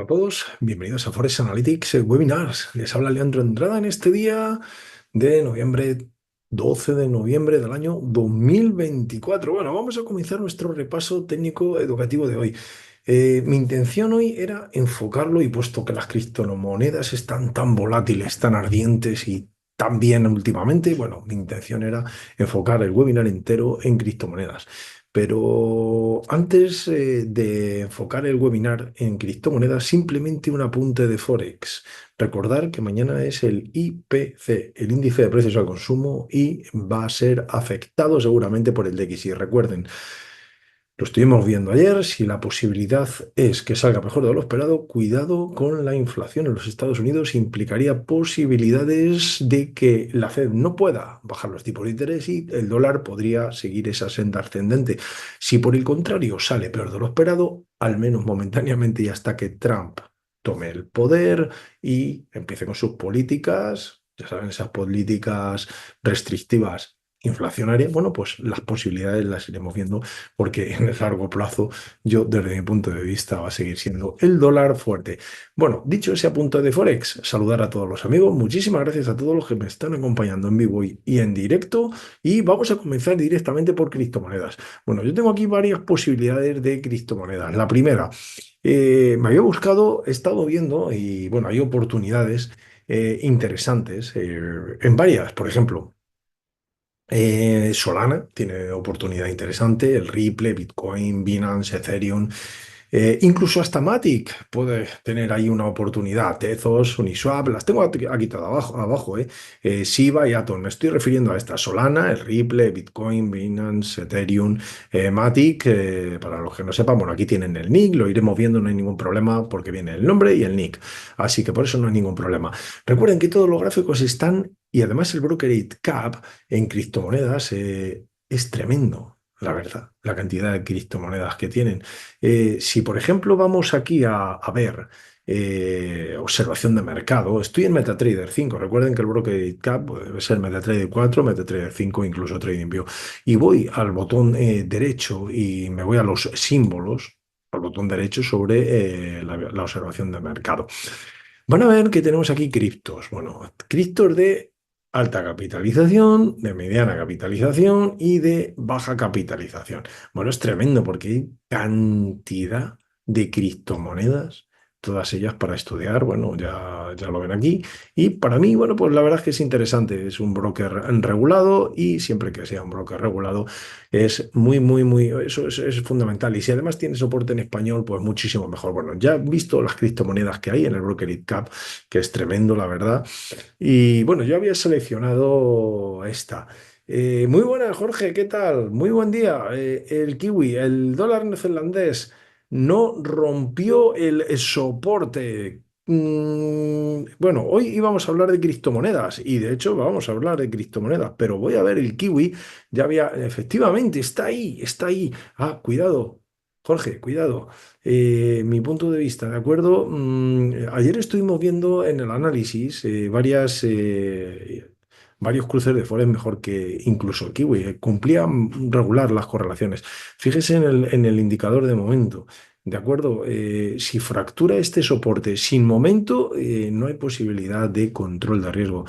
Hola a todos, bienvenidos a Forex Analytics Webinars. Les habla Leandro Andrada en este día de noviembre, 12 de noviembre del año 2024. Bueno, vamos a comenzar nuestro repaso técnico educativo de hoy. Mi intención hoy era enfocarlo y puesto que las criptomonedas están tan volátiles, tan ardientes y tan bien últimamente, bueno, mi intención era enfocar el webinar entero en criptomonedas. Pero antes de enfocar el webinar en criptomonedas, simplemente un apunte de Forex. Recordar que mañana es el IPC, el índice de precios al consumo, y va a ser afectado seguramente por el DXY. Recuerden, lo estuvimos viendo ayer, si la posibilidad es que salga mejor de lo esperado, cuidado con la inflación en los Estados Unidos, implicaría posibilidades de que la Fed no pueda bajar los tipos de interés y el dólar podría seguir esa senda ascendente. Si por el contrario sale peor de lo esperado, al menos momentáneamente y hasta que Trump tome el poder y empiece con sus políticas, ya saben, esas políticas restrictivas inflacionarias, bueno, pues las posibilidades las iremos viendo porque en el largo plazo yo desde mi punto de vista va a seguir siendo el dólar fuerte. Bueno, dicho ese apunte de Forex, saludar a todos los amigos, muchísimas gracias a todos los que me están acompañando en vivo y en directo y vamos a comenzar directamente por criptomonedas. Bueno, yo tengo aquí varias posibilidades de criptomonedas. La primera, me había buscado, he estado viendo y bueno, hay oportunidades interesantes en varias, por ejemplo. Solana tiene oportunidad interesante, el Ripple, Bitcoin, Binance, Ethereum, incluso hasta Matic puede tener ahí una oportunidad. Tezos, Uniswap, las tengo aquí todas abajo. Shiba y Atom. Me estoy refiriendo a esta Solana, el Ripple, Bitcoin, Binance, Ethereum, Matic. Para los que no sepan, bueno, aquí tienen el nick, lo iremos viendo, no hay ningún problema porque viene el nombre y el nick. Así que por eso no hay ningún problema. Recuerden que todos los gráficos están y además el brokerage cap en criptomonedas es tremendo, la verdad, la cantidad de criptomonedas que tienen. Si, por ejemplo, vamos aquí a ver observación de mercado, estoy en MetaTrader 5. Recuerden que el brokerage cap debe ser MetaTrader 4, MetaTrader 5, incluso TradingView. Y voy al botón derecho y me voy a los símbolos, al botón derecho sobre la observación de mercado. Van a ver que tenemos aquí criptos. Bueno, criptos de alta capitalización, de mediana capitalización y de baja capitalización. Bueno, es tremendo porque hay cantidad de criptomonedas, todas ellas para estudiar. Bueno, ya lo ven aquí. Y para mí, bueno, pues la verdad es que es interesante. Es un broker regulado y siempre que sea un broker regulado es muy, eso es fundamental. Y si además tiene soporte en español, pues muchísimo mejor. Bueno, ya he visto las criptomonedas que hay en el brokerage cap, que es tremendo, la verdad. Y bueno, yo había seleccionado esta. Muy buenas, Jorge, ¿qué tal? Muy buen día. El kiwi, el dólar neozelandés, no rompió el soporte. Bueno, hoy íbamos a hablar de criptomonedas y de hecho vamos a hablar de criptomonedas, pero voy a ver el kiwi, ya había, efectivamente, está ahí, está ahí. Ah, cuidado, Jorge, cuidado. Mi punto de vista, ¿de acuerdo? Ayer estuvimos viendo en el análisis varios cruces de Forex mejor que incluso el Kiwi. Cumplían regular las correlaciones. Fíjese en el indicador de momento. ¿De acuerdo? Si fractura este soporte sin momento, no hay posibilidad de control de riesgo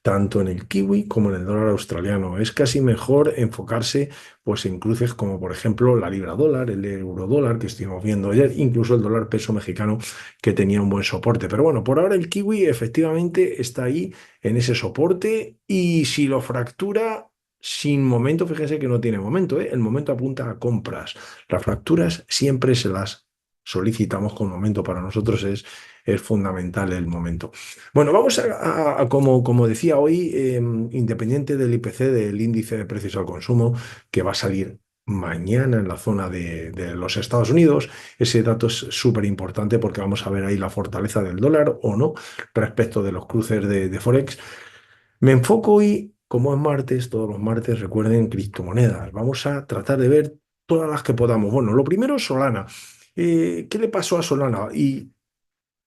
tanto en el kiwi como en el dólar australiano. Es casi mejor enfocarse pues, en cruces como por ejemplo la libra dólar, el euro dólar que estuvimos viendo ayer, incluso el dólar peso mexicano que tenía un buen soporte. Pero bueno, por ahora el kiwi efectivamente está ahí en ese soporte y si lo fractura... Sin momento, fíjense que no tiene momento, ¿eh? El momento apunta a compras. Las fracturas siempre se las solicitamos con momento. Para nosotros es fundamental el momento. Bueno, vamos como decía hoy, independiente del IPC, del índice de precios al consumo, que va a salir mañana en la zona de los Estados Unidos, ese dato es súper importante porque vamos a ver ahí la fortaleza del dólar o no respecto de los cruces de Forex. Me enfoco hoy, como es martes, todos los martes, recuerden, criptomonedas. Vamos a tratar de ver todas las que podamos. Bueno, lo primero, Solana. ¿Qué le pasó a Solana?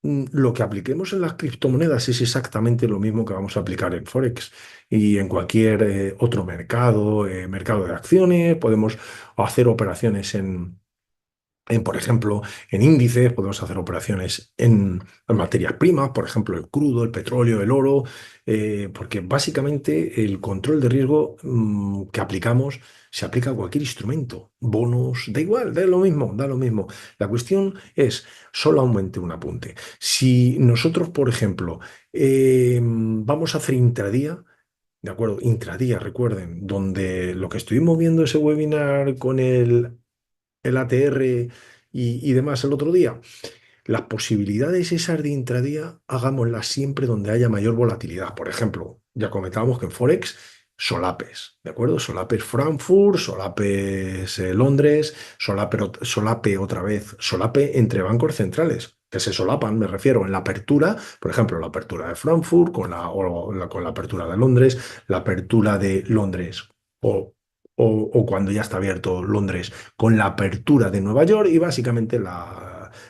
Lo que apliquemos en las criptomonedas es exactamente lo mismo que vamos a aplicar en Forex y en cualquier otro mercado, mercado de acciones. Podemos hacer operaciones Por ejemplo, en índices podemos hacer operaciones en materias primas, por ejemplo, el crudo, el petróleo, el oro, porque básicamente el control de riesgo que aplicamos se aplica a cualquier instrumento, bonos, da igual, da lo mismo, da lo mismo. La cuestión es solamente un apunte. Si nosotros, por ejemplo, vamos a hacer intradía, de acuerdo, intradía, recuerden, donde lo que estuvimos viendo ese webinar con el ATR y demás el otro día, las posibilidades esas de intradía, hagámoslas siempre donde haya mayor volatilidad. Por ejemplo, ya comentábamos que en Forex, solapes, ¿de acuerdo? Solapes Frankfurt, solapes Londres, solape otra vez, solape entre bancos centrales. Que se solapan, me refiero, en la apertura, por ejemplo, la apertura de Frankfurt con la apertura de Londres, la apertura de Londres o, o cuando ya está abierto Londres con la apertura de Nueva York y básicamente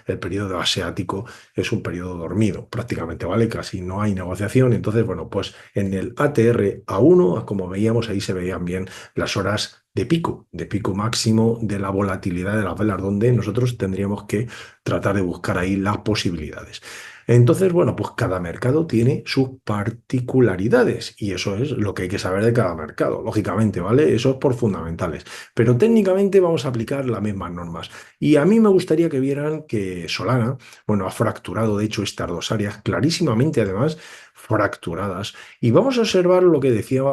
el periodo asiático es un periodo dormido prácticamente, ¿vale? Casi no hay negociación. Entonces, bueno, pues en el ATR A1, como veíamos, ahí se veían bien las horas de pico máximo de la volatilidad de las velas, donde nosotros tendríamos que tratar de buscar ahí las posibilidades. Entonces, bueno, pues cada mercado tiene sus particularidades y eso es lo que hay que saber de cada mercado, lógicamente, ¿vale? Eso es por fundamentales. Pero técnicamente vamos a aplicar las mismas normas. Y a mí me gustaría que vieran que Solana, bueno, ha fracturado de hecho estas dos áreas clarísimamente, además, fracturadas. Y vamos a observar lo que decía,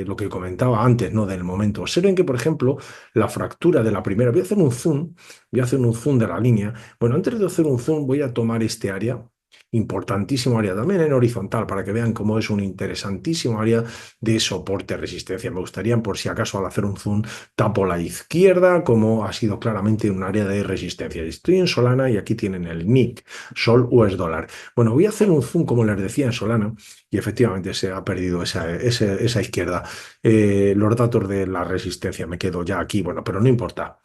lo que comentaba antes, ¿no? Del momento. Observen que, por ejemplo, la fractura de la primera, voy a hacer un zoom de la línea. Bueno, antes de hacer un zoom, voy a tomar este área. Importantísimo área también en horizontal para que vean cómo es un interesantísimo área de soporte-resistencia. Me gustaría, por si acaso, al hacer un zoom, tapo la izquierda, como ha sido claramente un área de resistencia. Estoy en Solana y aquí tienen el NIC, Sol US dólar. Bueno, voy a hacer un zoom, como les decía, en Solana y efectivamente se ha perdido esa izquierda. Los datos de la resistencia me quedo ya aquí, bueno, pero no importa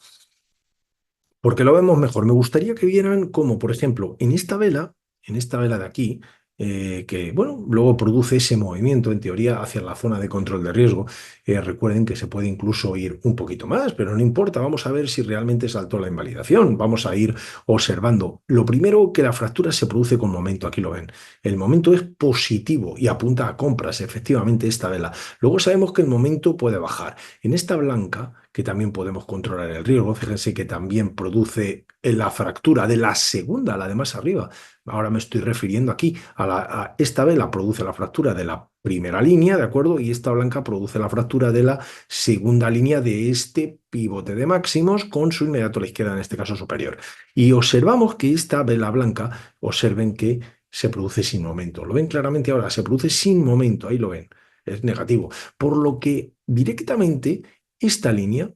porque lo vemos mejor. Me gustaría que vieran cómo, por ejemplo, en esta vela de aquí, que, bueno, luego produce ese movimiento, en teoría, hacia la zona de control de riesgo. Recuerden que se puede incluso ir un poquito más, pero no importa. Vamos a ver si realmente saltó la invalidación. Vamos a ir observando. Lo primero, que la fractura se produce con momento. Aquí lo ven. El momento es positivo y apunta a compras, efectivamente, esta vela. Luego sabemos que el momento puede bajar. En esta blanca, que también podemos controlar el riesgo. Fíjense que también produce la fractura de la segunda, la de más arriba. Ahora me estoy refiriendo aquí a esta vela produce la fractura de la primera línea, ¿de acuerdo? Y esta blanca produce la fractura de la segunda línea de este pivote de máximos con su inmediato a la izquierda, en este caso superior. Y observamos que esta vela blanca, observen que se produce sin momento. Lo ven claramente ahora, se produce sin momento, ahí lo ven, es negativo. Por lo que directamente esta línea,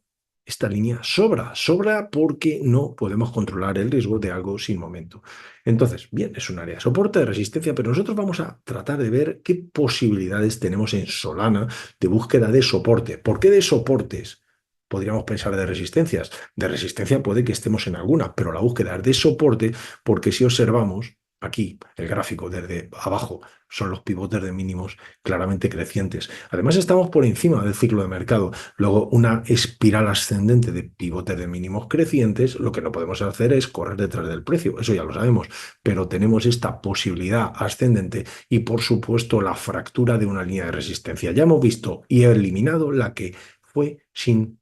sobra porque no podemos controlar el riesgo de algo sin momento. Entonces, bien, es un área de soporte, de resistencia, pero nosotros vamos a tratar de ver qué posibilidades tenemos en Solana de búsqueda de soporte. ¿Por qué de soportes? Podríamos pensar de resistencias. De resistencia puede que estemos en alguna, pero la búsqueda es de soporte porque si observamos aquí el gráfico desde abajo, son los pivotes de mínimos claramente crecientes. Además, estamos por encima del ciclo de mercado. Luego, una espiral ascendente de pivotes de mínimos crecientes, lo que no podemos hacer es correr detrás del precio, eso ya lo sabemos, pero tenemos esta posibilidad ascendente y, por supuesto, la fractura de una línea de resistencia. Ya hemos visto y he eliminado la que fue sin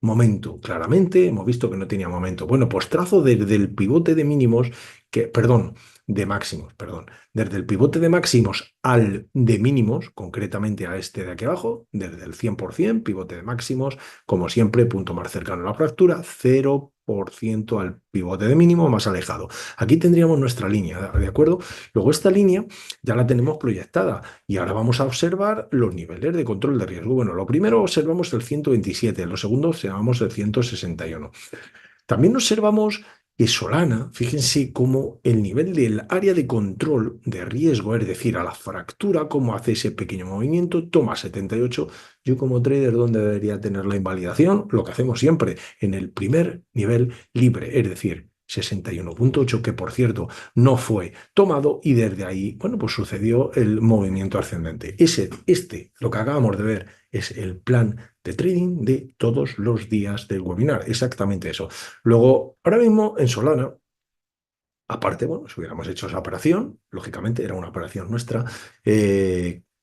momento. Claramente hemos visto que no tenía momento. Bueno, pues trazo desde el pivote de mínimos, de máximos, perdón, desde el pivote de máximos al de mínimos, concretamente a este de aquí abajo, desde el 100%, pivote de máximos, como siempre, punto más cercano a la fractura, 0% al pivote de mínimo más alejado. Aquí tendríamos nuestra línea, ¿de acuerdo? Luego esta línea ya la tenemos proyectada y ahora vamos a observar los niveles de control de riesgo. Bueno, lo primero observamos el 127, lo segundo observamos el 161. También observamos que Solana, fíjense cómo el nivel del área de control de riesgo, es decir, a la fractura, cómo hace ese pequeño movimiento, toma 78. Yo como trader, ¿dónde debería tener la invalidación? Lo que hacemos siempre, en el primer nivel libre, es decir, 61,8, que por cierto no fue tomado y desde ahí, bueno, pues sucedió el movimiento ascendente. Lo que acabamos de ver es el plan de trading de todos los días del webinar. Exactamente eso. Luego, ahora mismo en Solana, aparte, bueno, si hubiéramos hecho esa operación, lógicamente era una operación nuestra,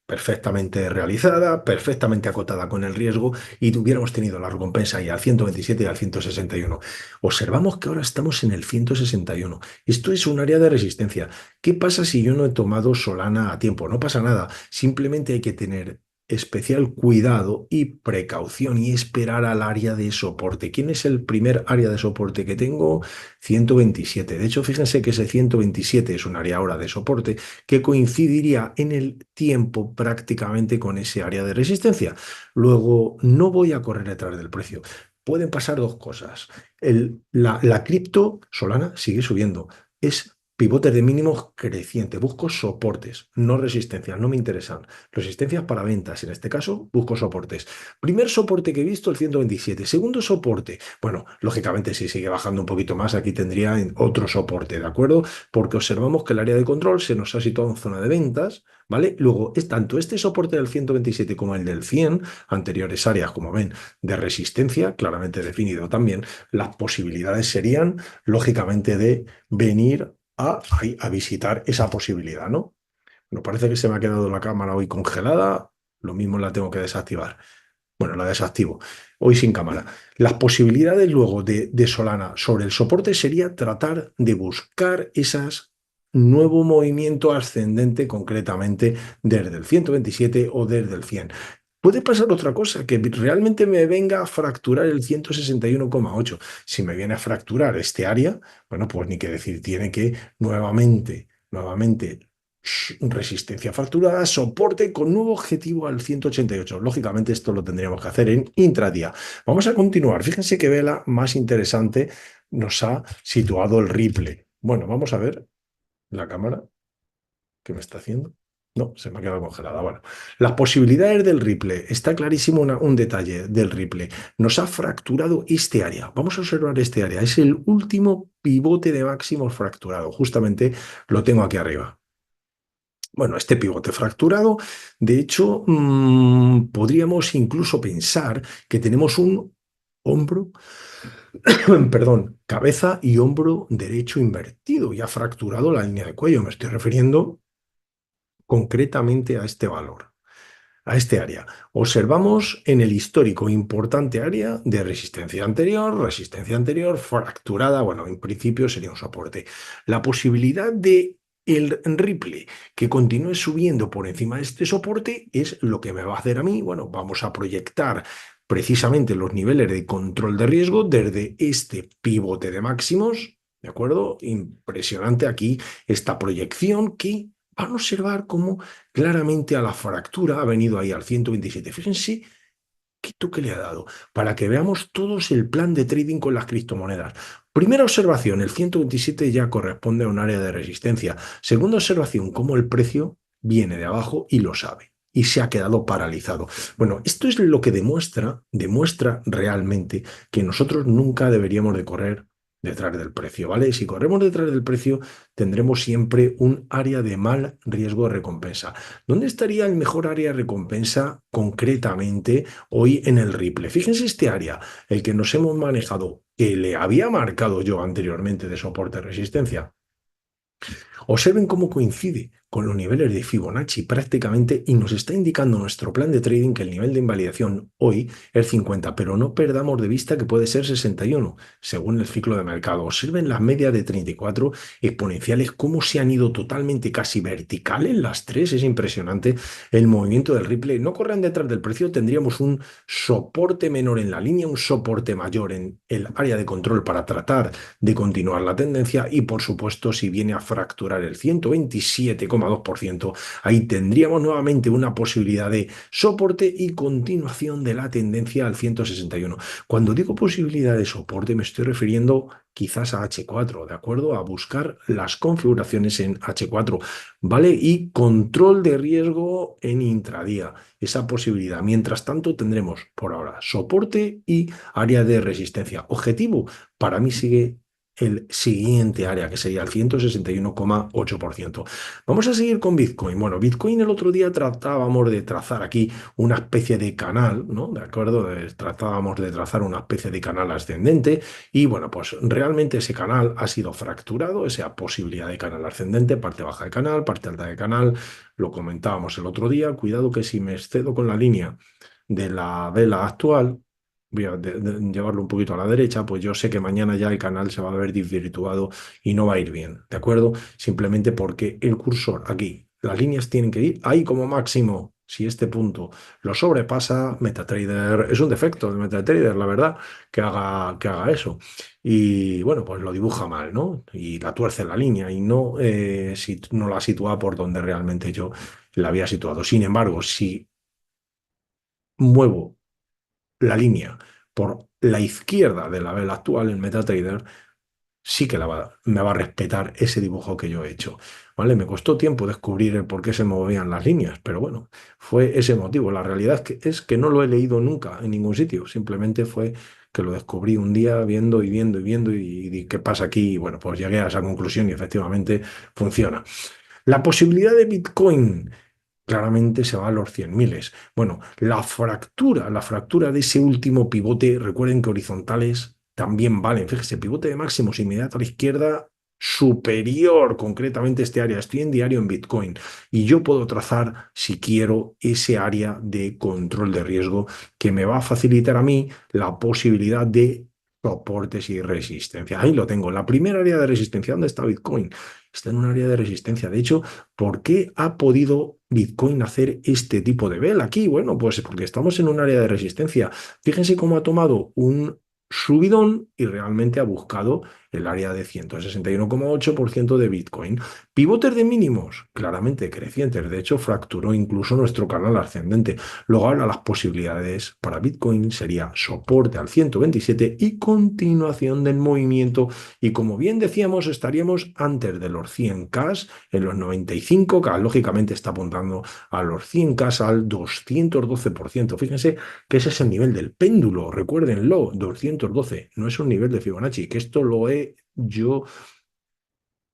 perfectamente realizada, perfectamente acotada con el riesgo y hubiéramos tenido la recompensa ahí al 127 y al 161. Observamos que ahora estamos en el 161. Esto es un área de resistencia. ¿Qué pasa si yo no he tomado Solana a tiempo? No pasa nada. Simplemente hay que tener especial cuidado y precaución y esperar al área de soporte. ¿Quién es el primer área de soporte que tengo? 127. De hecho, fíjense que ese 127 es un área ahora de soporte que coincidiría en el tiempo prácticamente con ese área de resistencia. Luego, no voy a correr detrás del precio. Pueden pasar dos cosas. La cripto Solana sigue subiendo. Es pivotes de mínimos creciente. Busco soportes, no resistencias. No me interesan. Resistencias para ventas. En este caso, busco soportes. Primer soporte que he visto, el 127. Segundo soporte. Bueno, lógicamente si sigue bajando un poquito más, aquí tendría otro soporte, ¿de acuerdo? Porque observamos que el área de control se nos ha situado en zona de ventas, ¿vale? Luego, es tanto este soporte del 127 como el del 100, anteriores áreas, como ven, de resistencia, claramente definido también, las posibilidades serían, lógicamente, de venir a visitar esa posibilidad, ¿no? Me parece que se me ha quedado la cámara hoy congelada, lo mismo la tengo que desactivar. Bueno, la desactivo. Hoy sin cámara. Las posibilidades luego de Solana sobre el soporte sería tratar de buscar esas nuevo movimiento ascendente concretamente desde el 127 o desde el 100. Puede pasar otra cosa, que realmente me venga a fracturar el 161,8. Si me viene a fracturar este área, bueno, pues ni qué decir, tiene que nuevamente resistencia fracturada, soporte con nuevo objetivo al 188. Lógicamente esto lo tendríamos que hacer en intradía. Vamos a continuar. Fíjense qué vela más interesante nos ha situado el Ripple. Bueno, vamos a ver la cámara que me está haciendo. No, se me ha quedado congelada. Bueno, las posibilidades del Ripple. Está clarísimo un detalle del Ripple. Nos ha fracturado este área. Vamos a observar este área. Es el último pivote de máximos fracturado. Justamente lo tengo aquí arriba. Bueno, este pivote fracturado, de hecho, podríamos incluso pensar que tenemos un hombro, perdón, cabeza y hombro derecho invertido y ha fracturado la línea de cuello. Me estoy refiriendo concretamente a este valor, a este área. Observamos en el histórico importante área de resistencia anterior, fracturada, bueno, en principio sería un soporte. La posibilidad de el Ripple que continúe subiendo por encima de este soporte es lo que me va a hacer a mí. Bueno, vamos a proyectar precisamente los niveles de control de riesgo desde este pivote de máximos, ¿de acuerdo? Impresionante aquí esta proyección que van a observar cómo claramente a la fractura ha venido ahí al 127. Fíjense qué toque le ha dado para que veamos todos el plan de trading con las criptomonedas. Primera observación, el 127 ya corresponde a un área de resistencia. Segunda observación, cómo el precio viene de abajo y lo sabe. Y se ha quedado paralizado. Bueno, esto es lo que demuestra realmente que nosotros nunca deberíamos de correr detrás del precio, ¿vale? Si corremos detrás del precio, tendremos siempre un área de mal riesgo de recompensa. ¿Dónde estaría el mejor área de recompensa concretamente hoy en el Ripple? Fíjense este área, el que nos hemos manejado, que le había marcado yo anteriormente de soporte resistencia. Observen cómo coincide con los niveles de Fibonacci prácticamente y nos está indicando nuestro plan de trading que el nivel de invalidación hoy es 50, pero no perdamos de vista que puede ser 61 según el ciclo de mercado. Observen las medias de 34 exponenciales, cómo se han ido totalmente casi verticales las tres. Es impresionante el movimiento del Ripple. No corran detrás del precio, tendríamos un soporte menor en la línea, un soporte mayor en el área de control para tratar de continuar la tendencia y por supuesto si viene a fracturar el 127,2%, ahí tendríamos nuevamente una posibilidad de soporte y continuación de la tendencia al 161. Cuando digo posibilidad de soporte me estoy refiriendo quizás a H4, ¿de acuerdo? A buscar las configuraciones en H4, ¿vale? Y control de riesgo en intradía, esa posibilidad. Mientras tanto tendremos por ahora soporte y área de resistencia. Objetivo para mí sigue el siguiente área, que sería el 161,8%. Vamos a seguir con Bitcoin. Bueno, Bitcoin el otro día tratábamos de trazar aquí una especie de canal, ¿no? ¿De acuerdo? Tratábamos de trazar una especie de canal ascendente y bueno, pues realmente ese canal ha sido fracturado, esa posibilidad de canal ascendente, parte baja de canal, parte alta de canal, lo comentábamos el otro día. Cuidado que si me excedo con la línea de la vela actual, voy a llevarlo un poquito a la derecha, pues yo sé que mañana ya el canal se va a ver desvirtuado y no va a ir bien, ¿de acuerdo? Simplemente porque el cursor aquí, las líneas tienen que ir ahí como máximo. Si este punto lo sobrepasa, MetaTrader, es un defecto de MetaTrader, la verdad, que haga eso. Y bueno, pues lo dibuja mal, ¿no? Y la tuerce la línea y no, si, no la sitúa por donde realmente yo la había situado. Sin embargo, si muevo la línea por la izquierda de la vela actual, en MetaTrader, sí que me va a respetar ese dibujo que yo he hecho. ¿Vale? Me costó tiempo descubrir el por qué se movían las líneas, pero bueno, fue ese motivo. La realidad es que no lo he leído nunca en ningún sitio, simplemente fue que lo descubrí un día viendo y viendo y viendo y qué pasa aquí. Y bueno, pues llegué a esa conclusión y efectivamente funciona. La posibilidad de Bitcoin claramente se va a los 100 miles. Bueno, la fractura de ese último pivote, recuerden que horizontales también valen. Fíjese, pivote de máximos inmediato a la izquierda superior, concretamente este área. Estoy en diario en Bitcoin y yo puedo trazar, si quiero, ese área de control de riesgo que me va a facilitar a mí la posibilidad de soportes y resistencia. Ahí lo tengo. La primera área de resistencia, ¿dónde está Bitcoin? Está en un área de resistencia. De hecho, ¿por qué ha podido Bitcoin hacer este tipo de vela aquí? Bueno, pues porque estamos en un área de resistencia. Fíjense cómo ha tomado un subidón y realmente ha buscado el área de 161,8% de Bitcoin. Pivotes de mínimos, claramente crecientes. De hecho, fracturó incluso nuestro canal ascendente. Luego ahora las posibilidades para Bitcoin sería soporte al 127 y continuación del movimiento. Y como bien decíamos, estaríamos antes de los 100K, en los 95K, lógicamente está apuntando a los 100K al 212%. Fíjense que ese es el nivel del péndulo, recuérdenlo, 212, no es un nivel de Fibonacci, que esto lo he yo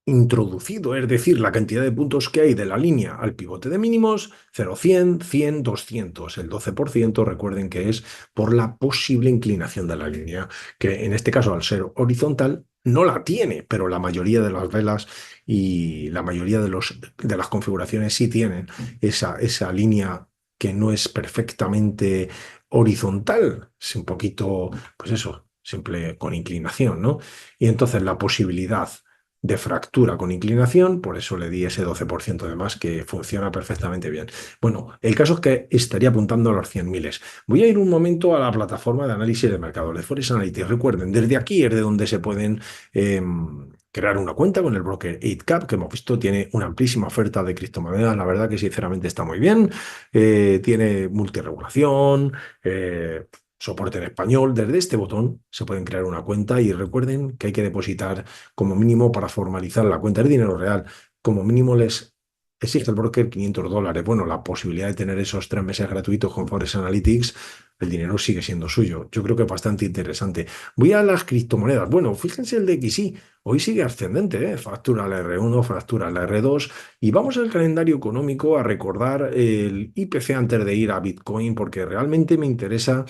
introducido, es decir, la cantidad de puntos que hay de la línea al pivote de mínimos, 0, 100, 100, 200. El 12%, recuerden que es por la posible inclinación de la línea, que en este caso, al ser horizontal, no la tiene, pero la mayoría de las velas y la mayoría de las configuraciones sí tienen esa línea que no es perfectamente horizontal, es un poquito, pues eso, simple con inclinación, ¿no? Y entonces la posibilidad de fractura con inclinación, por eso le di ese 12% de más que funciona perfectamente bien. Bueno, el caso es que estaría apuntando a los 100 miles. Voy a ir un momento a la plataforma de análisis de mercado, de Forex Analytics. Recuerden, desde aquí es de donde se pueden crear una cuenta con el broker 8Cap, que hemos visto tiene una amplísima oferta de criptomonedas. La verdad que sinceramente está muy bien. Tiene multiregulación. Soporte en español. Desde este botón se pueden crear una cuenta y recuerden que hay que depositar como mínimo para formalizar la cuenta. Es dinero real. Como mínimo les exige el broker $500. Bueno, la posibilidad de tener esos 3 meses gratuitos con Forex Analytics, el dinero sigue siendo suyo. Yo creo que es bastante interesante. Voy a las criptomonedas. Bueno, fíjense el DXY. Hoy sigue ascendente, ¿eh? Factura la R1, factura la R2. Y vamos al calendario económico a recordar el IPC antes de ir a Bitcoin, porque realmente me interesa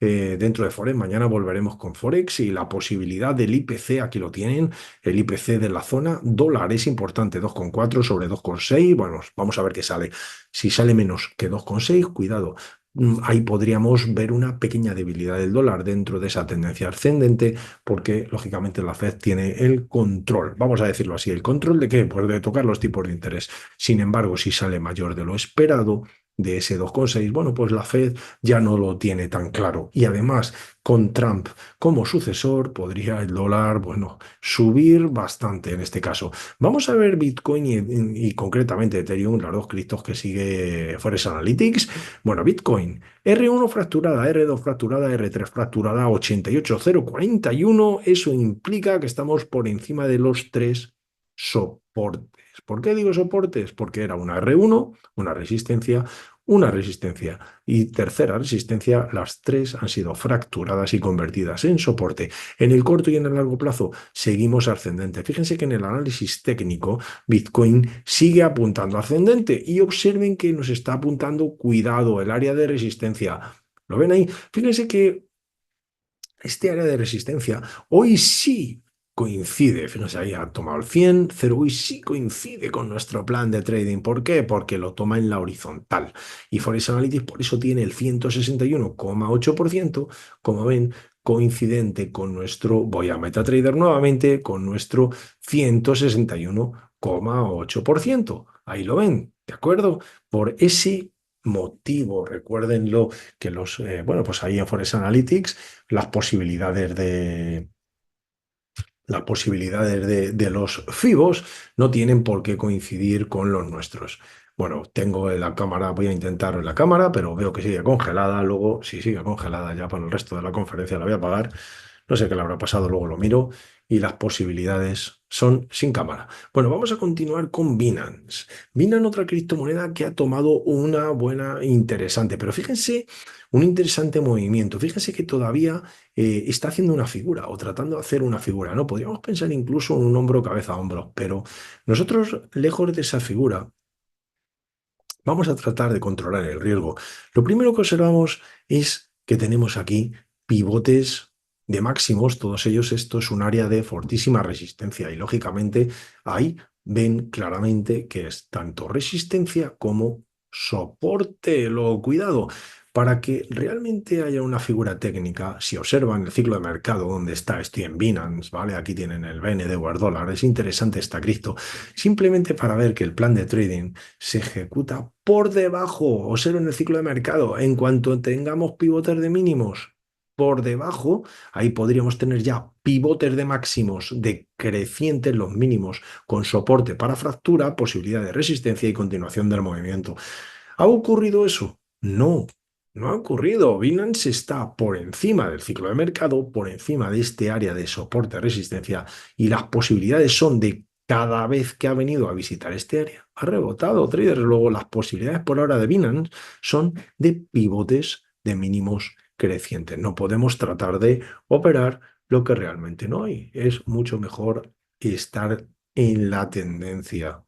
dentro de Forex. Mañana volveremos con Forex y la posibilidad del IPC, aquí lo tienen, el IPC de la zona dólar es importante, 2,4 sobre 2,6. Bueno, vamos a ver qué sale. Si sale menos que 2,6, cuidado. Ahí podríamos ver una pequeña debilidad del dólar dentro de esa tendencia ascendente, porque lógicamente la Fed tiene el control, vamos a decirlo así, ¿el control de qué? Pues de tocar los tipos de interés. Sin embargo, si sale mayor de lo esperado, de ese 2,6, bueno, pues la Fed ya no lo tiene tan claro. Y además, con Trump como sucesor, podría el dólar, bueno, subir bastante en este caso. Vamos a ver Bitcoin y concretamente Ethereum, las dos criptos que sigue Forex Analytics. Bueno, Bitcoin, R1 fracturada, R2 fracturada, R3 fracturada, 88,041. Eso implica que estamos por encima de los tres soportes. ¿Por qué digo soportes? Porque era una R1, una resistencia, una resistencia y tercera resistencia, las tres han sido fracturadas y convertidas en soporte. En el corto y en el largo plazo seguimos ascendente. Fíjense que en el análisis técnico Bitcoin sigue apuntando ascendente y observen que nos está apuntando, cuidado, el área de resistencia. ¿Lo ven ahí? Fíjense que este área de resistencia hoy sí coincide, fíjense ahí ha tomado el 100, 0, hoy sí coincide con nuestro plan de trading. ¿Por qué? Porque lo toma en la horizontal. Y Forex Analytics por eso tiene el 161,8%, como ven, coincidente con nuestro, voy a MetaTrader nuevamente, con nuestro 161,8%. Ahí lo ven, ¿de acuerdo? Por ese motivo, recuérdenlo, que bueno, pues ahí en Forex Analytics las posibilidades de los FIBOs no tienen por qué coincidir con los nuestros. Bueno, tengo en la cámara, voy a intentar en la cámara, pero veo que sigue congelada. Luego, si sigue congelada ya para el resto de la conferencia la voy a apagar. No sé qué le habrá pasado, luego lo miro. Y las posibilidades son sin cámara. Bueno, vamos a continuar con Binance. Binance, otra criptomoneda que ha tomado una buena interesante, pero fíjense, un interesante movimiento. Fíjense que todavía está haciendo una figura o tratando de hacer una figura, ¿no? Podríamos pensar incluso en un hombro, cabeza, hombro, pero nosotros, lejos de esa figura, vamos a tratar de controlar el riesgo. Lo primero que observamos es que tenemos aquí pivotes de máximos, todos ellos, esto es un área de fortísima resistencia y lógicamente ahí ven claramente que es tanto resistencia como soporte. Lo cuidado. Para que realmente haya una figura técnica, si observan el ciclo de mercado donde está, estoy en Binance, ¿vale? Aquí tienen el BND o el dólar, es interesante esta cripto, simplemente para ver que el plan de trading se ejecuta por debajo, o ser en el ciclo de mercado. En cuanto tengamos pivotes de mínimos por debajo, ahí podríamos tener ya pivotes de máximos decrecientes los mínimos con soporte para fractura, posibilidad de resistencia y continuación del movimiento. ¿Ha ocurrido eso? No, no ha ocurrido. Binance está por encima del ciclo de mercado, por encima de este área de soporte-resistencia y las posibilidades son de cada vez que ha venido a visitar este área, ha rebotado, traders. Luego, las posibilidades por ahora de Binance son de pivotes de mínimos crecientes. No podemos tratar de operar lo que realmente no hay. Es mucho mejor estar en la tendencia,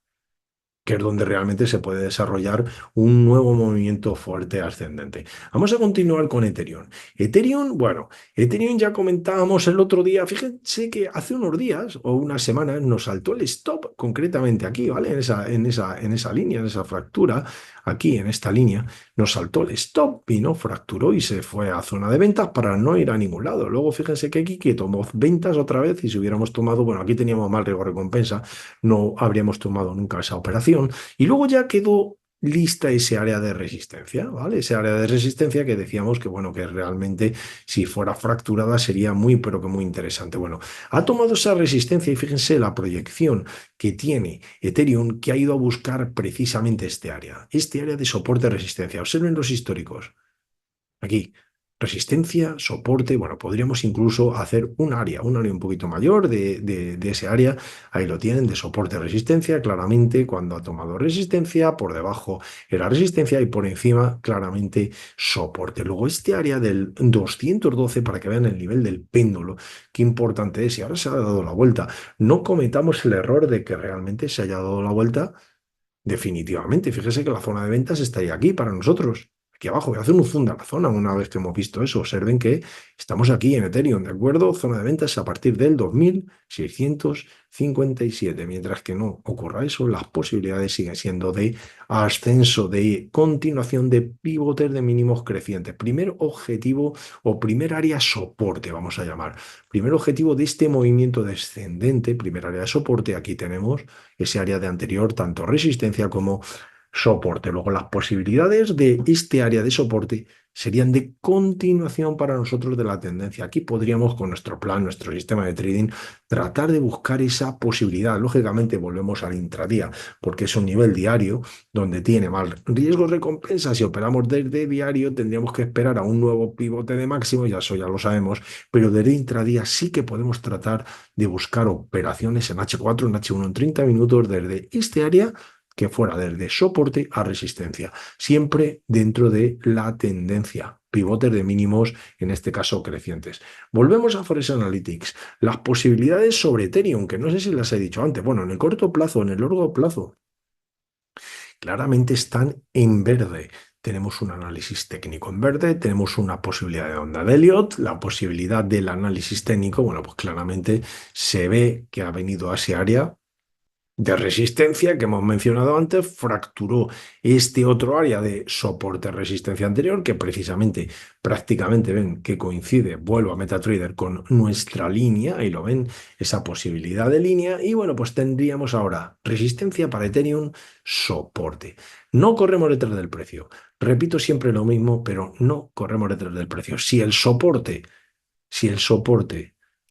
que es donde realmente se puede desarrollar un nuevo movimiento fuerte ascendente. Vamos a continuar con Ethereum. Ethereum, bueno, Ethereum ya comentábamos el otro día, fíjense que hace unos días o unas semanas nos saltó el stop concretamente aquí, ¿vale? En esa línea, en esa fractura, aquí en esta línea, nos saltó el stop y no fracturó y se fue a zona de ventas para no ir a ningún lado. Luego fíjense que aquí que tomó ventas otra vez y si hubiéramos tomado, bueno, aquí teníamos más riesgo recompensa, no habríamos tomado nunca esa operación. Y luego ya quedó lista ese área de resistencia, ¿vale? Ese área de resistencia que decíamos que, bueno, que realmente si fuera fracturada sería muy, pero que muy interesante. Bueno, ha tomado esa resistencia y fíjense la proyección que tiene Ethereum, que ha ido a buscar precisamente este área de soporte-resistencia. Observen los históricos. Aquí, resistencia, soporte, bueno, podríamos incluso hacer un área un poquito mayor de ese área. Ahí lo tienen, de soporte-resistencia, claramente cuando ha tomado resistencia, por debajo era resistencia y por encima claramente soporte. Luego este área del 212, para que vean el nivel del péndulo, qué importante es. Y ahora se ha dado la vuelta. No cometamos el error de que realmente se haya dado la vuelta definitivamente. Fíjese que la zona de ventas estaría aquí para nosotros. Aquí abajo, voy a hacer un zoom de la zona una vez que hemos visto eso. Observen que estamos aquí en Ethereum, ¿de acuerdo? Zona de ventas a partir del 2657. Mientras que no ocurra eso, las posibilidades siguen siendo de ascenso, de continuación de pivotes de mínimos crecientes. Primer objetivo o primer área soporte, vamos a llamar. Primer objetivo de este movimiento descendente, primer área de soporte, aquí tenemos ese área de anterior, tanto resistencia como soporte. Luego, las posibilidades de este área de soporte serían de continuación para nosotros de la tendencia. Aquí podríamos, con nuestro plan, nuestro sistema de trading, tratar de buscar esa posibilidad. Lógicamente, volvemos al intradía, porque es un nivel diario donde tiene más riesgos recompensa. Si operamos desde diario, tendríamos que esperar a un nuevo pivote de máximo, ya eso ya lo sabemos, pero desde intradía sí que podemos tratar de buscar operaciones en H4, en H1 en 30 minutos desde este área que fuera desde soporte a resistencia, siempre dentro de la tendencia, pivotes de mínimos, en este caso crecientes. Volvemos a Forex Analytics, las posibilidades sobre Ethereum, que no sé si las he dicho antes, bueno, en el corto plazo, en el largo plazo, claramente están en verde. Tenemos un análisis técnico en verde, tenemos una posibilidad de onda de Elliott, la posibilidad del análisis técnico, bueno, pues claramente se ve que ha venido a ese área de resistencia que hemos mencionado antes, fracturó este otro área de soporte-resistencia anterior, que precisamente prácticamente ven que coincide, vuelvo a MetaTrader, con nuestra línea, ahí lo ven, esa posibilidad de línea, y bueno, pues tendríamos ahora resistencia para Ethereum, soporte. No corremos detrás del precio. Repito siempre lo mismo, pero no corremos detrás del precio. Si el soporte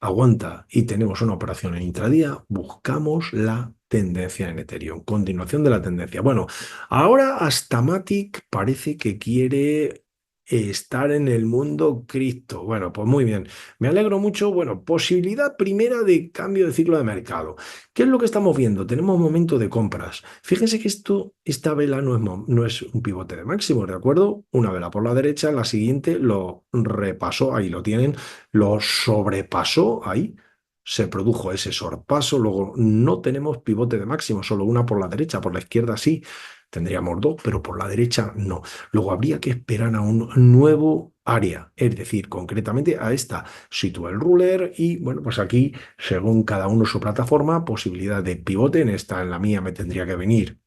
aguanta y tenemos una operación en intradía, buscamos la tendencia en Ethereum. Continuación de la tendencia. Bueno, ahora hasta Matic parece que quiere estar en el mundo cripto. Bueno, pues muy bien. Me alegro mucho. Bueno, posibilidad primera de cambio de ciclo de mercado. ¿Qué es lo que estamos viendo? Tenemos momento de compras. Fíjense que esta vela no es un pivote de máximo, ¿de acuerdo? Una vela por la derecha, la siguiente lo repasó, ahí lo tienen, lo sobrepasó ahí, se produjo ese sorpaso, luego no tenemos pivote de máximo, solo una por la derecha, por la izquierda sí, tendríamos dos, pero por la derecha no. Luego habría que esperar a un nuevo área, es decir, concretamente a esta. Sitúa el ruler y bueno, pues aquí, según cada uno su plataforma, posibilidad de pivote, en la mía me tendría que venir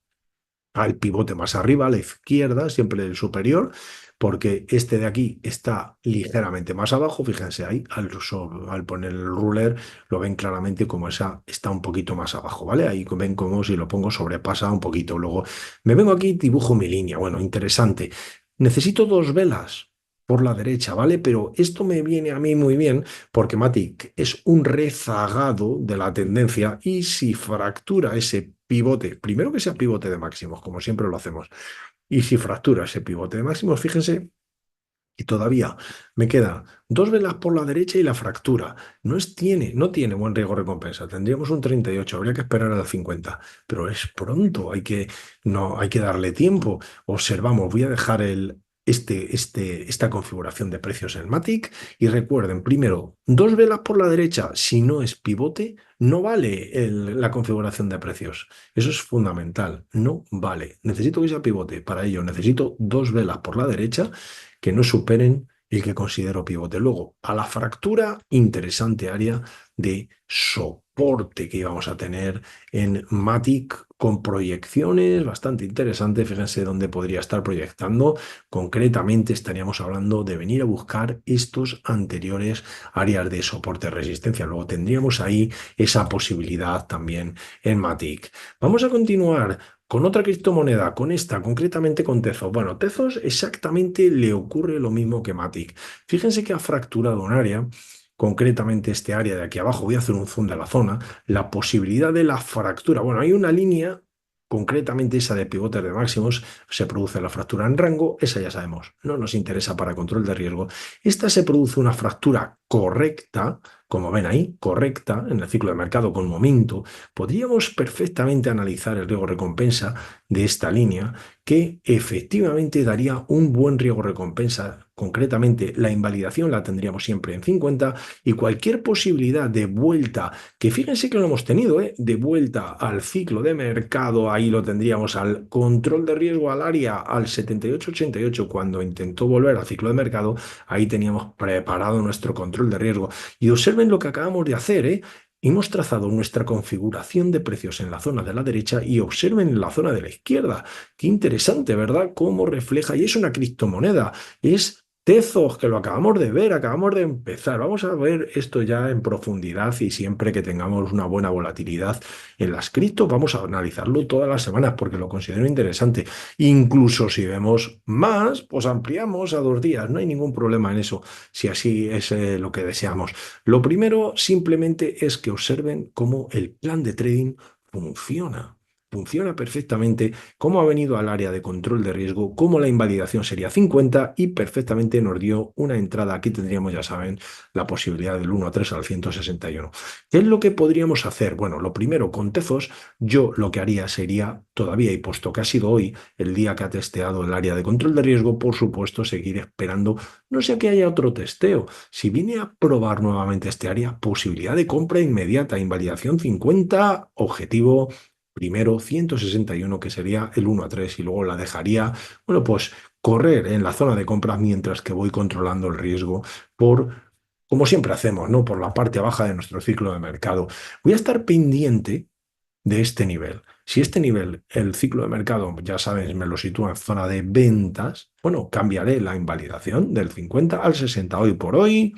al pivote más arriba, a la izquierda, siempre el superior, porque este de aquí está ligeramente más abajo. Fíjense ahí, al poner el ruler, lo ven claramente como esa está un poquito más abajo, ¿vale? Ahí ven como si lo pongo sobrepasa un poquito. Luego me vengo aquí y dibujo mi línea. Bueno, interesante. Necesito dos velas por la derecha, ¿vale? Pero esto me viene a mí muy bien porque Matic es un rezagado de la tendencia y si fractura ese pivote, primero que sea pivote de máximos, como siempre lo hacemos, y si fractura ese pivote de máximos, fíjense, y todavía me quedan dos velas por la derecha y la fractura. No tiene buen riesgo recompensa. Tendríamos un 38, habría que esperar a la 50, pero es pronto, no, hay que darle tiempo. Observamos, voy a dejar esta configuración de precios en Matic y recuerden, primero, dos velas por la derecha, si no es pivote, no vale la configuración de precios. Eso es fundamental, no vale. Necesito que sea pivote. Para ello necesito dos velas por la derecha que no superen el que considero pivote. Luego, a la fractura, interesante área de soporte que íbamos a tener en Matic con proyecciones bastante interesantes. Fíjense dónde podría estar proyectando. Concretamente estaríamos hablando de venir a buscar estos anteriores áreas de soporte-resistencia. Luego tendríamos ahí esa posibilidad también en Matic. Vamos a continuar con otra criptomoneda, con esta, concretamente con Tezos. Bueno, Tezos exactamente le ocurre lo mismo que Matic. Fíjense que ha fracturado un área, concretamente este área de aquí abajo. Voy a hacer un zoom de la zona. La posibilidad de la fractura. Bueno, hay una línea, concretamente esa de pivotes de máximos, se produce la fractura en rango. Esa ya sabemos, no nos interesa para control de riesgo. Esta se produce una fractura correcta, como ven ahí, correcta en el ciclo de mercado con momento. Podríamos perfectamente analizar el riesgo-recompensa de esta línea, que efectivamente daría un buen riesgo-recompensa. Concretamente, la invalidación la tendríamos siempre en 50 y cualquier posibilidad de vuelta, que fíjense que lo hemos tenido, de vuelta al ciclo de mercado, ahí lo tendríamos al control de riesgo al área, al 78-88, cuando intentó volver al ciclo de mercado, ahí teníamos preparado nuestro control de riesgo. Y observen lo que acabamos de hacer, Hemos trazado nuestra configuración de precios en la zona de la derecha y observen en la zona de la izquierda. Qué interesante, ¿verdad? Cómo refleja, y es una criptomoneda, es Tezos, que lo acabamos de ver, acabamos de empezar. Vamos a ver esto ya en profundidad y siempre que tengamos una buena volatilidad en las criptos, vamos a analizarlo todas las semanas porque lo considero interesante. Incluso si vemos más, pues ampliamos a 2 días, no hay ningún problema en eso, si así es lo que deseamos. Lo primero simplemente es que observen cómo el plan de trading funciona. funciona perfectamente, cómo ha venido al área de control de riesgo, cómo la invalidación sería 50 y perfectamente nos dio una entrada. Aquí tendríamos, ya saben, la posibilidad del 1-3 al 161. ¿Qué es lo que podríamos hacer? Bueno, lo primero, con Tezos, yo lo que haría sería, todavía, y puesto que ha sido hoy el día que ha testeado el área de control de riesgo, por supuesto, seguir esperando, no sé que haya otro testeo. Si viene a probar nuevamente este área, posibilidad de compra inmediata, invalidación 50, objetivo primero 161, que sería el 1-3, y luego la dejaría, bueno, pues correr en la zona de compras mientras que voy controlando el riesgo por, como siempre hacemos, ¿no? Por la parte baja de nuestro ciclo de mercado. Voy a estar pendiente de este nivel. Si este nivel, el ciclo de mercado, ya sabes, me lo sitúa en zona de ventas, bueno, cambiaré la invalidación del 50 al 60. Hoy por hoy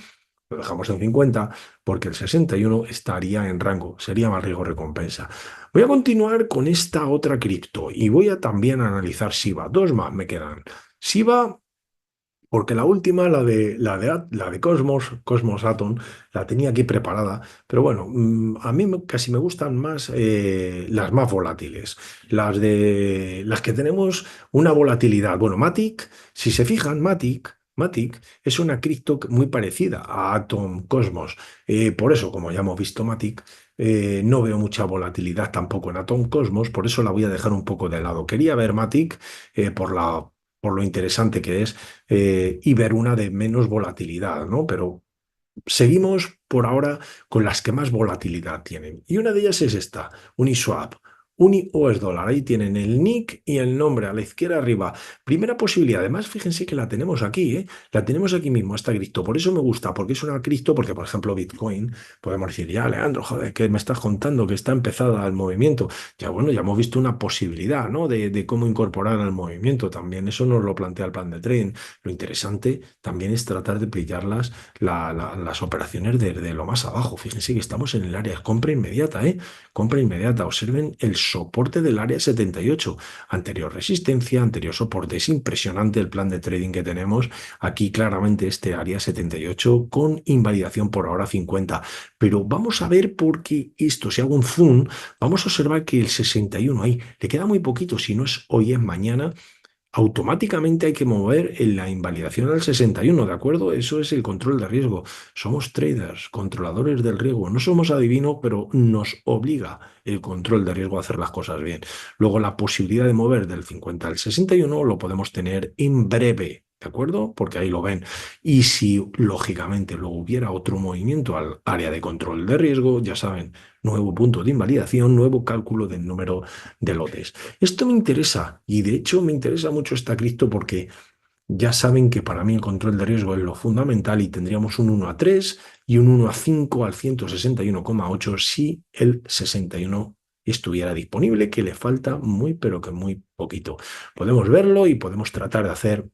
lo dejamos en 50 porque el 61 estaría en rango, sería más riesgo recompensa. Voy a continuar con esta otra cripto y voy a también analizar SIBA. Dos más me quedan. SIBA, porque la última, la de Cosmos Atom, la tenía aquí preparada, pero bueno, a mí casi me gustan más las más volátiles, las que tenemos una volatilidad. Bueno, Matic, si se fijan, Matic es una cripto muy parecida a Atom Cosmos. Por eso, como ya hemos visto Matic, no veo mucha volatilidad tampoco en Atom Cosmos, por eso la voy a dejar un poco de lado. Quería ver Matic por lo interesante que es y ver una de menos volatilidad, ¿no? Pero seguimos por ahora con las que más volatilidad tienen. Y una de ellas es esta, Uniswap. Uni US dólar, ahí tienen el nick y el nombre a la izquierda arriba. Primera posibilidad, además fíjense que la tenemos aquí, ¿eh? La tenemos aquí mismo, esta cripto. Por eso me gusta, porque es una cripto, porque por ejemplo Bitcoin, podemos decir, ya Leandro, joder, ¿qué me estás contando? Que está empezada el movimiento. Ya bueno, ya hemos visto una posibilidad, ¿no? De cómo incorporar al movimiento también. Eso nos lo plantea el plan de trading. Lo interesante también es tratar de pillarlas las operaciones desde lo más abajo. Fíjense que estamos en el área de compra inmediata, ¿eh? Compra inmediata. Observen el soporte del área 78. Anterior resistencia, anterior soporte. Es impresionante el plan de trading que tenemos. Aquí claramente este área 78 con invalidación por ahora 50. Pero vamos a ver por qué esto, si hago un zoom, vamos a observar que el 61 ahí le queda muy poquito. Si no es hoy, es mañana automáticamente hay que mover en la invalidación al 61, ¿de acuerdo? Eso es el control de riesgo. Somos traders, controladores del riesgo. No somos adivinos, pero nos obliga el control de riesgo a hacer las cosas bien. Luego, la posibilidad de mover del 50 al 61 lo podemos tener en breve. ¿De acuerdo? Porque ahí lo ven. Y si, lógicamente, luego hubiera otro movimiento al área de control de riesgo, ya saben, nuevo punto de invalidación, nuevo cálculo del número de lotes. Esto me interesa y de hecho me interesa mucho esta cripto porque ya saben que para mí el control de riesgo es lo fundamental y tendríamos un 1-3 y un 1-5 al 161,8 si el 61 estuviera disponible, que le falta muy pero que muy poquito. Podemos verlo y podemos tratar de hacer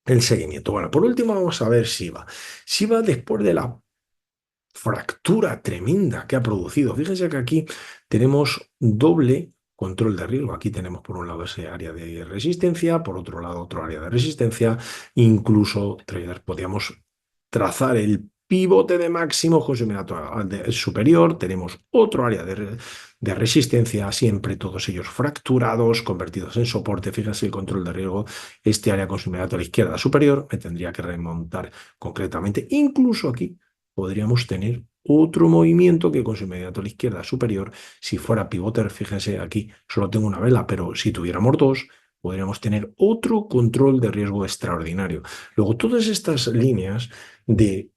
el seguimiento. Bueno, por último vamos a ver Shiba. Shiba después de la fractura tremenda que ha producido. Fíjense que aquí tenemos doble control de riesgo. Aquí tenemos por un lado ese área de resistencia, por otro lado otro área de resistencia. Incluso, traders, podríamos trazar el pivote de máximo superior. Tenemos otro área de resistencia, siempre todos ellos fracturados, convertidos en soporte. Fíjense el control de riesgo. Este área con su inmediato a la izquierda superior me tendría que remontar concretamente. Incluso aquí podríamos tener otro movimiento que con su inmediato a la izquierda superior, si fuera pivoter, fíjense aquí, solo tengo una vela, pero si tuviéramos dos, podríamos tener otro control de riesgo extraordinario. Luego, todas estas líneas de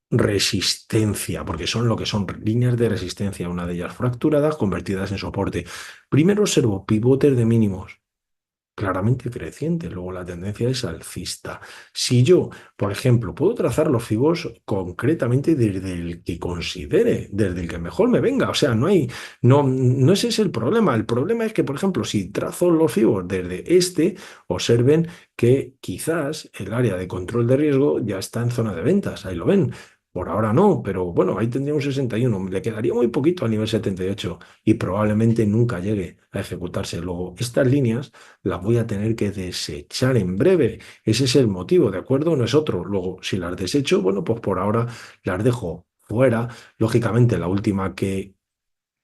resistencia, porque son lo que son líneas de resistencia, una de ellas fracturadas, convertidas en soporte. Primero observo pivotes de mínimos claramente creciente, luego la tendencia es alcista. Si yo, por ejemplo, puedo trazar los fibos concretamente desde el que considere, desde el que mejor me venga, o sea, no ese es el problema es que, por ejemplo, si trazo los fibos desde este, observen que quizás el área de control de riesgo ya está en zona de ventas, ahí lo ven. Por ahora no, pero bueno, ahí tendría un 61. Le quedaría muy poquito al nivel 78 y probablemente nunca llegue a ejecutarse. Luego, estas líneas las voy a tener que desechar en breve. Ese es el motivo, ¿de acuerdo? No es otro. Luego, si las desecho, bueno, pues por ahora las dejo fuera. Lógicamente, la última que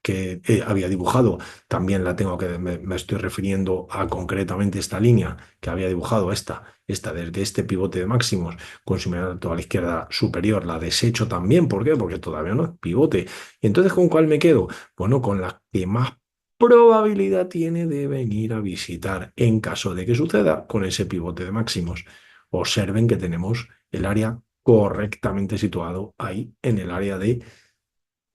que había dibujado, también la tengo que, me estoy refiriendo a concretamente esta línea que había dibujado, esta desde este pivote de máximos con similar a la izquierda superior, la desecho también. ¿Por qué? Porque todavía no es pivote. Y entonces, ¿con cuál me quedo? Bueno, con la que más probabilidad tiene de venir a visitar en caso de que suceda con ese pivote de máximos. Observen que tenemos el área correctamente situado ahí en el área de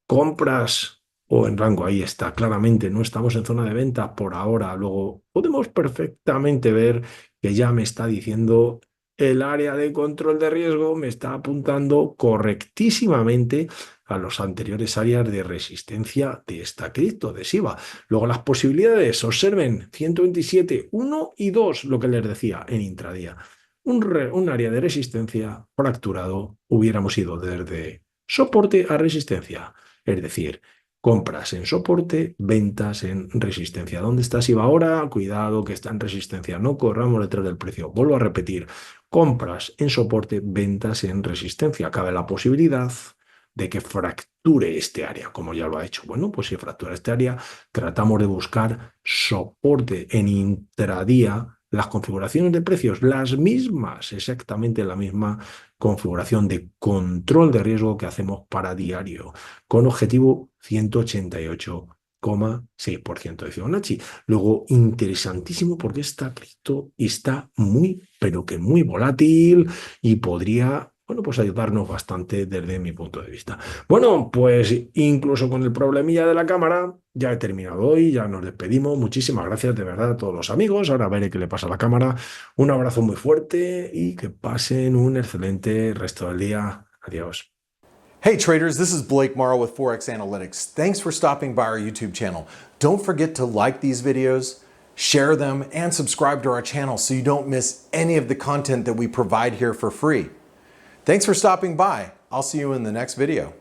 compras o en rango. Ahí está, claramente no estamos en zona de venta por ahora. Luego podemos perfectamente ver que ya me está diciendo el área de control de riesgo, me está apuntando correctísimamente a los anteriores áreas de resistencia de esta cripto, de SIBA. Luego las posibilidades, observen, 127, 1 y 2, lo que les decía en intradía. Un área de resistencia fracturado, hubiéramos ido desde soporte a resistencia. Es decir, compras en soporte, ventas en resistencia. ¿Dónde está SIBA ahora? Cuidado que está en resistencia. No corramos detrás del precio. Vuelvo a repetir. Compras en soporte, ventas en resistencia. Cabe la posibilidad de que fracture este área, como ya lo ha hecho. Bueno, pues si fractura este área, tratamos de buscar soporte en intradía. Las configuraciones de precios, las mismas, exactamente la misma configuración de control de riesgo que hacemos para diario, con objetivo 188,6% de Fibonacci. Luego, interesantísimo porque esta cripto está muy, pero que muy volátil y podría, bueno, pues ayudarnos bastante desde mi punto de vista. Bueno, pues incluso con el problemilla de la cámara, ya he terminado hoy, ya nos despedimos. Muchísimas gracias de verdad a todos los amigos. Ahora veré qué le pasa a la cámara. Un abrazo muy fuerte y que pasen un excelente resto del día. Adiós. Hey traders, this is Blake Morrow with Forex Analytics. Thanks for stopping by our YouTube channel. Don't forget to like these videos, share them, and subscribe to our channel so you don't miss any of the content that we provide here for free. Thanks for stopping by. I'll see you in the next video.